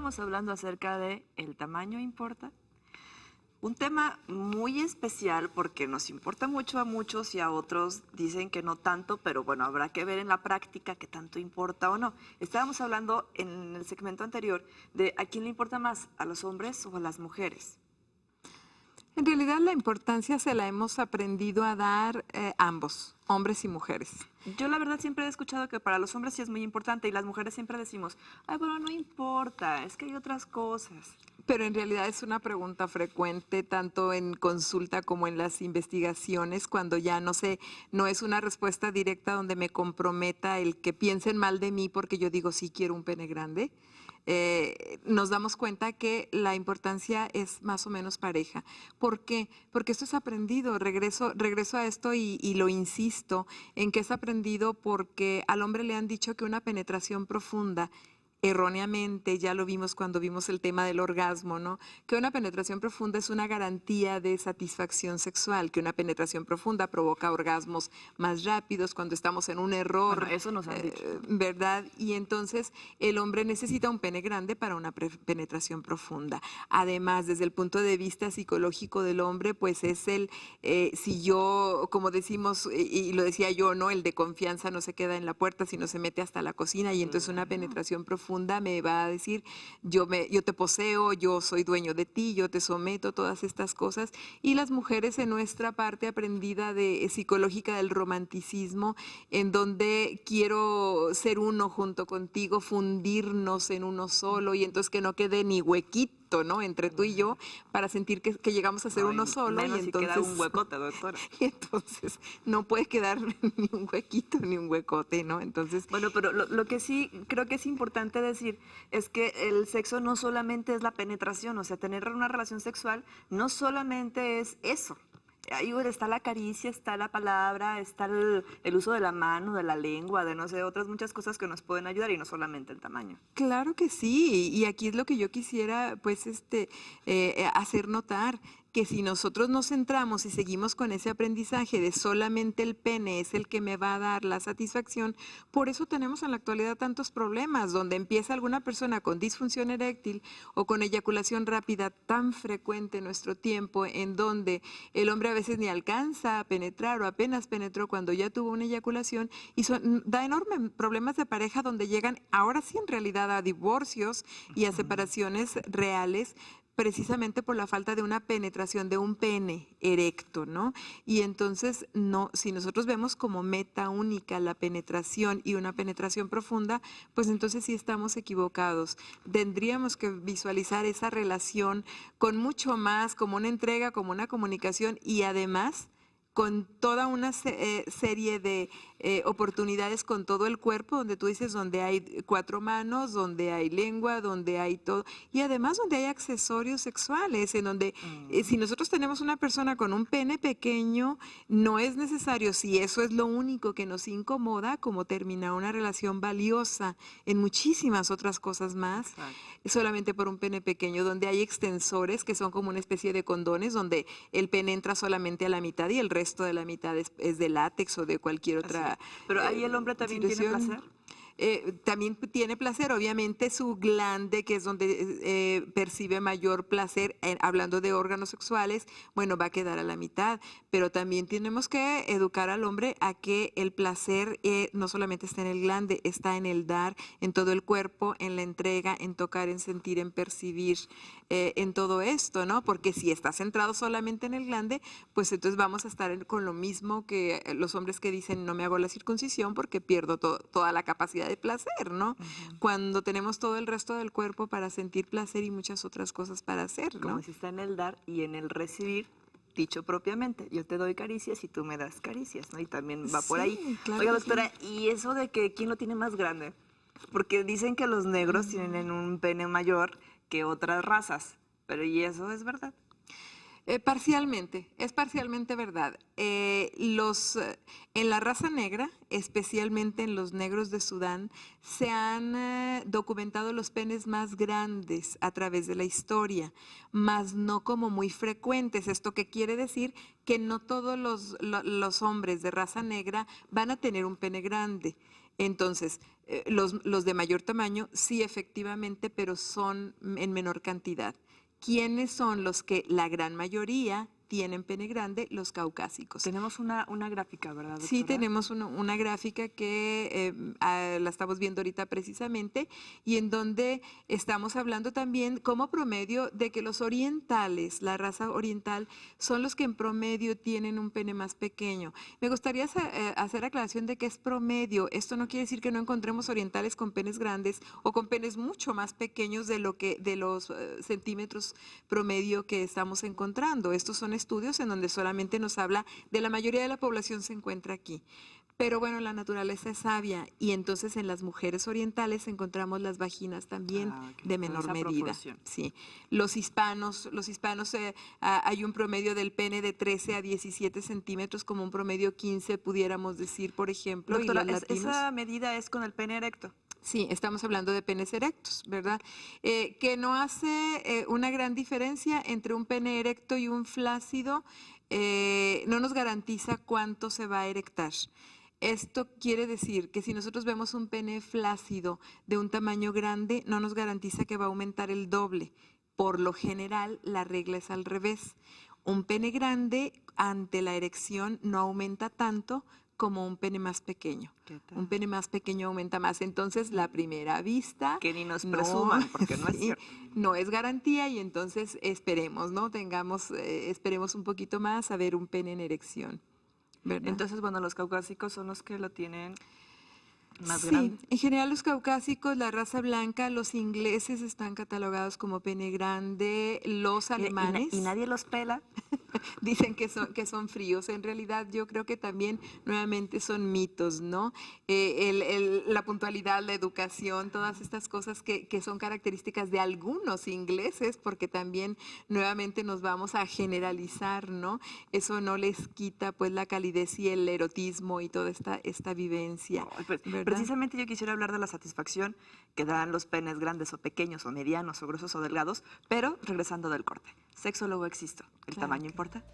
estábamos hablando acerca de ¿el tamaño importa? Un tema muy especial porque nos importa mucho a muchos y a otros dicen que no tanto, pero bueno, habrá que ver en la práctica qué tanto importa o no. Estábamos hablando en el segmento anterior de a quién le importa más, a los hombres o a las mujeres. En realidad la importancia se la hemos aprendido a dar ambos, hombres y mujeres. Yo la verdad siempre he escuchado que para los hombres sí es muy importante y las mujeres siempre decimos, ay, bueno, no importa, es que hay otras cosas. Pero en realidad es una pregunta frecuente tanto en consulta como en las investigaciones, cuando ya no es una respuesta directa donde me comprometa el que piensen mal de mí porque yo digo sí quiero un pene grande. Nos damos cuenta que la importancia es más o menos pareja. ¿Por qué? Porque esto es aprendido. Regreso a esto y lo insisto en que es aprendido porque al hombre le han dicho que una penetración profunda erróneamente, ya lo vimos cuando vimos el tema del orgasmo, ¿no? Que una penetración profunda es una garantía de satisfacción sexual, que una penetración profunda provoca orgasmos más rápidos cuando estamos en un error, Bueno, eso nos han dicho. ¿verdad? Y entonces el hombre necesita un pene grande para una penetración profunda. Además, desde el punto de vista psicológico del hombre, pues es si yo, como decimos, y lo decía yo, ¿no? El de confianza no se queda en la puerta, sino se mete hasta la cocina y entonces una penetración profunda me va a decir, yo te poseo, yo soy dueño de ti, yo te someto, todas estas cosas. Y las mujeres en nuestra parte aprendida psicológica del romanticismo, en donde quiero ser uno junto contigo, fundirnos en uno solo y entonces que no quede ni huequito, ¿no? Entre tú y yo, para sentir que llegamos a ser uno solo. Menos y si entonces, queda un huecote, doctora. Y entonces no puede quedar ni un huequito ni un huecote, ¿no? Entonces, bueno, pero lo que sí creo que es importante decir es que el sexo no solamente es la penetración, o sea, tener una relación sexual no solamente es eso. Ahí está la caricia, está la palabra, está el uso de la mano, de la lengua, de no sé, otras muchas cosas que nos pueden ayudar y no solamente el tamaño. claro que sí, y aquí es lo que yo quisiera, pues, hacer notar, que si nosotros nos centramos y seguimos con ese aprendizaje de solamente el pene es el que me va a dar la satisfacción, por eso tenemos en la actualidad tantos problemas, donde empieza alguna persona con disfunción eréctil o con eyaculación rápida tan frecuente en nuestro tiempo, en donde el hombre a veces ni alcanza a penetrar o apenas penetró cuando ya tuvo una eyaculación, y da enormes problemas de pareja donde llegan ahora sí en realidad a divorcios y a separaciones reales, precisamente por la falta de una penetración de un pene erecto, ¿no? Y entonces, no, si nosotros vemos como meta única la penetración y una penetración profunda, pues entonces sí estamos equivocados. Tendríamos que visualizar esa relación con mucho más, como una entrega, como una comunicación y además con toda una serie de oportunidades con todo el cuerpo, donde tú dices, donde hay 4 manos, donde hay lengua, donde hay todo, y además donde hay accesorios sexuales, en donde si nosotros tenemos una persona con un pene pequeño, no es necesario, si eso es lo único que nos incomoda, como terminar una relación valiosa en muchísimas otras cosas más. Exacto. Solamente por un pene pequeño, donde hay extensores que son como una especie de condones, donde el pene entra solamente a la mitad y el resto de la mitad es de látex o de cualquier otra pero ahí el hombre también tiene situación. placer. También tiene placer, obviamente su glande, que es donde percibe mayor placer, hablando de órganos sexuales, bueno, va a quedar a la mitad, pero también tenemos que educar al hombre a que el placer no solamente está en el glande, está en el dar, en todo el cuerpo, en la entrega, en tocar, en sentir, en percibir, en todo esto, ¿no? Porque si está centrado solamente en el glande, pues entonces vamos a estar con lo mismo que los hombres que dicen no me hago la circuncisión porque pierdo toda la capacidad de placer, ¿no? Cuando tenemos todo el resto del cuerpo para sentir placer y muchas otras cosas para hacer, ¿no? Como si está en el dar y en el recibir, dicho propiamente. Yo te doy caricias y tú me das caricias, ¿no? Y también va por ahí. Sí, claro Oiga, que doctora, sí. ¿y eso de que quién lo tiene más grande? Porque dicen que los negros tienen un pene mayor que otras razas, pero ¿y eso es verdad? Parcialmente, es parcialmente verdad. En la raza negra, especialmente en los negros de Sudán, se han documentado los penes más grandes a través de la historia, mas no como muy frecuentes. ¿Esto qué quiere decir? Que no todos los hombres de raza negra van a tener un pene grande. Entonces, los de mayor tamaño, sí, efectivamente, pero son en menor cantidad. ¿Quiénes son los que la gran mayoría tienen pene grande? Los caucásicos. Tenemos una gráfica, ¿verdad, doctora? Sí, tenemos una gráfica que la estamos viendo ahorita precisamente y en donde estamos hablando también como promedio de que los orientales, la raza oriental, son los que en promedio tienen un pene más pequeño. Me gustaría hacer aclaración de que es promedio. Esto no quiere decir que no encontremos orientales con penes grandes o con penes mucho más pequeños de los centímetros promedio que estamos encontrando. Estos son estudios en donde solamente nos habla de la mayoría de la población se encuentra aquí. Pero bueno, la naturaleza es sabia y entonces en las mujeres orientales encontramos las vaginas también Ok, de con menor esa medida. proporción. Sí. Los hispanos hay un promedio del pene de 13 a 17 centímetros, como un promedio 15 pudiéramos decir, por ejemplo, Doctora, y los latinos. esa medida es con el pene erecto. Sí, estamos hablando de penes erectos, ¿verdad? Que no hace una gran diferencia entre un pene erecto y un flácido, no nos garantiza cuánto se va a erectar. Esto quiere decir que si nosotros vemos un pene flácido de un tamaño grande, no nos garantiza que va a aumentar el doble. Por lo general, la regla es al revés. Un pene grande ante la erección no aumenta tanto como un pene más pequeño. ¿Qué tal? Un pene más pequeño aumenta más. Entonces, la primera vista Que ni nos no, presuman, porque no es sí, cierto. no es garantía y entonces esperemos, ¿no? Esperemos un poquito más a ver un pene en erección, ¿verdad? Entonces, bueno, los caucásicos son los que lo tienen más Sí, grande. en general los caucásicos, la raza blanca, los ingleses están catalogados como pene grande, los Mire, alemanes y nadie los pela. dicen que son fríos. En realidad yo creo que también nuevamente son mitos, ¿no? La puntualidad, la educación, todas estas cosas que son características de algunos ingleses, porque también nuevamente nos vamos a generalizar, ¿no? Eso no les quita pues la calidez y el erotismo y toda esta vivencia, Ay, pues, ¿verdad? precisamente yo quisiera hablar de la satisfacción que dan los penes grandes o pequeños o medianos o gruesos o delgados, pero regresando del corte. Sexólogo existo. ¿El Claro tamaño que importa?